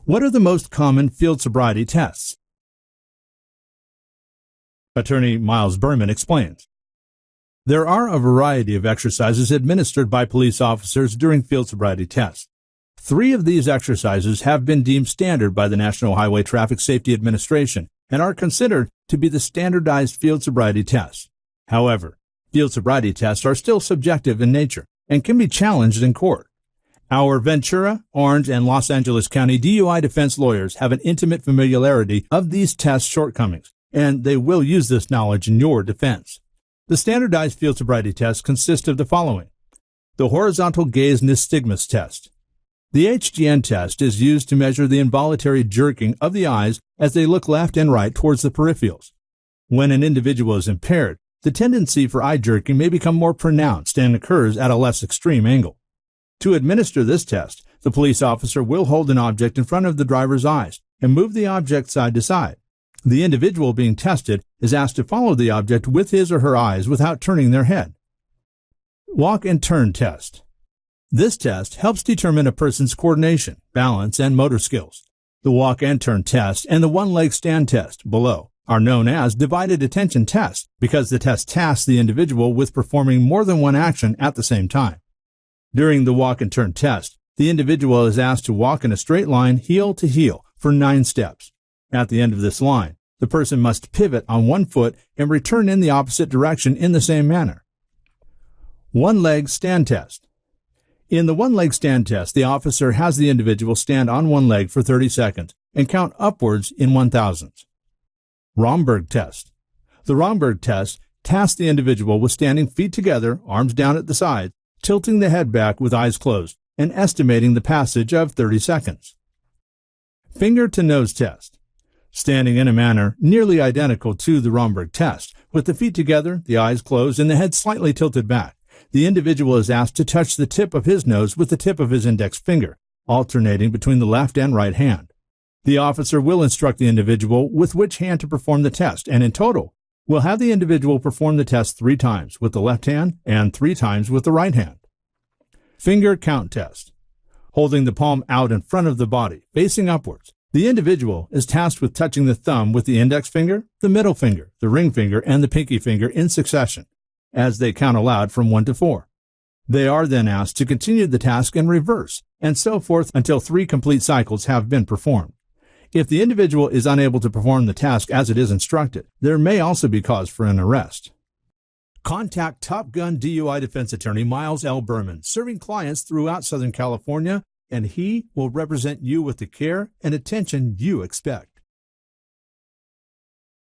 What are the most common field sobriety tests? Attorney Myles Berman explains. There are a variety of exercises administered by police officers during field sobriety tests. 3 of these exercises have been deemed standard by the National Highway Traffic Safety Administration and are considered to be the standardized field sobriety tests. However, field sobriety tests are still subjective in nature and can be challenged in court. Our Ventura, Orange, and Los Angeles County DUI defense lawyers have an intimate familiarity of these test shortcomings, and they will use this knowledge in your defense. The standardized field sobriety tests consist of the following. The horizontal gaze nystagmus test. The HGN test is used to measure the involuntary jerking of the eyes as they look left and right towards the peripherals. When an individual is impaired, the tendency for eye jerking may become more pronounced and occurs at a less extreme angle. To administer this test, the police officer will hold an object in front of the driver's eyes and move the object side to side. The individual being tested is asked to follow the object with his or her eyes without turning their head. Walk and turn test. This test helps determine a person's coordination, balance, and motor skills. The walk and turn test and the one-leg stand test below are known as divided attention tests because the test tasks the individual with performing more than one action at the same time. During the walk and turn test, the individual is asked to walk in a straight line heel to heel for 9 steps. At the end of this line, the person must pivot on one foot and return in the opposite direction in the same manner. One-leg stand test. In the one-leg stand test, the officer has the individual stand on one leg for 30 seconds and count upwards in 1,000ths. Romberg test. The Romberg test tasks the individual with standing feet together, arms down at the sides, tilting the head back with eyes closed, and estimating the passage of 30 seconds. Finger-to-nose test. Standing in a manner nearly identical to the Romberg test, with the feet together, the eyes closed, and the head slightly tilted back, the individual is asked to touch the tip of his nose with the tip of his index finger, alternating between the left and right hand. The officer will instruct the individual with which hand to perform the test, and in total, will have the individual perform the test 3 times with the left hand and 3 times with the right hand. Finger count test. Holding the palm out in front of the body, facing upwards, the individual is tasked with touching the thumb with the index finger, the middle finger, the ring finger, and the pinky finger in succession, as they count aloud from 1 to 4. They are then asked to continue the task in reverse, and so forth until 3 complete cycles have been performed. If the individual is unable to perform the task as it is instructed, there may also be cause for an arrest. Contact Top Gun DUI defense attorney Myles L. Berman, serving clients throughout Southern California, and he will represent you with the care and attention you expect.